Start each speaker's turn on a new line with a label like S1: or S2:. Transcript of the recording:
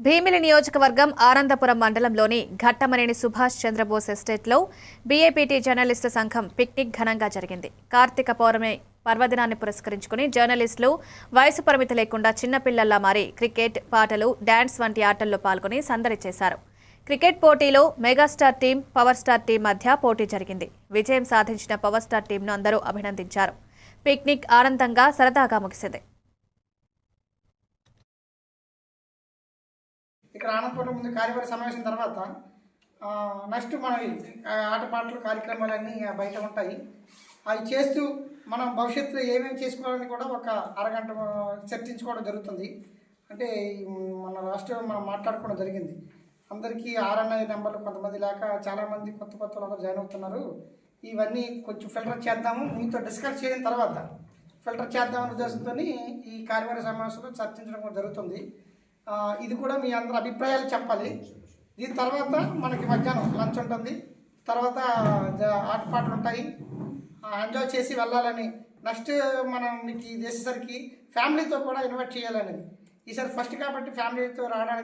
S1: భీమిలి నియోజకవర్గం ఆనందపురం మండలంలోని ఘట్టమనేని సుభాష్ చంద్రబోస్ ఎస్టేట్లో బీఏపీటీ జర్నలిస్టు సంఘం పిక్నిక్ ఘనంగా జరిగింది. కార్తీక పౌర్ణమి పర్వదినాన్ని పురస్కరించుకుని జర్నలిస్టులు వయసు పరిమితి లేకుండా చిన్నపిల్లల్లా మారి క్రికెట్, పాటలు, డాన్స్ వంటి ఆటల్లో పాల్గొని సందడి చేశారు. క్రికెట్ పోటీలో megastar team, power star team మధ్య పోటీ జరిగింది. విజయం సాధించిన పవర్ స్టార్ టీంను అందరూ అభినందించారు. పిక్నిక్ ఆనందంగా సరదాగా ముగిసింది.
S2: ఇక్కడ ఆనందపురం ముందు కార్యవర్గ సమావేశం తర్వాత నెక్స్ట్ మనవి ఆటపాటలు కార్యక్రమాలన్నీ బయట ఉంటాయి. అవి చేస్తూ మనం భవిష్యత్తులో ఏమేమి చేసుకోవాలని కూడా ఒక అరగంట చర్చించుకోవడం జరుగుతుంది. అంటే మన రాష్ట్రం మనం మాట్లాడుకోవడం జరిగింది. అందరికీ ఆర్ఎన్ఐ నెంబర్లు కొంతమంది లేక చాలామంది కొత్త వాళ్ళు జాయిన్ అవుతున్నారు. ఇవన్నీ కొంచెం ఫిల్టర్ చేద్దాము, మీతో డిస్కస్ చేసిన తర్వాత ఫిల్టర్ చేద్దామనే ఉద్దేశంతో ఈ కార్యవర్గ సమావేశంలో చర్చించడం కూడా జరుగుతుంది. ఇది కూడా మీ అందరి అభిప్రాయాలు చెప్పాలి. దీని తర్వాత మనకి మధ్యాహ్నం లంచ్ ఉంటుంది, తర్వాత ఆటపాటలు ఉంటాయి. ఎంజాయ్ చేసి వెళ్ళాలని నెక్స్ట్ మనం మీకు ఇది చేసేసరికి ఫ్యామిలీతో కూడా ఇన్వైట్ చేయాలనేది ఈసారి ఫస్ట్ కాబట్టి ఫ్యామిలీతో రావడానికి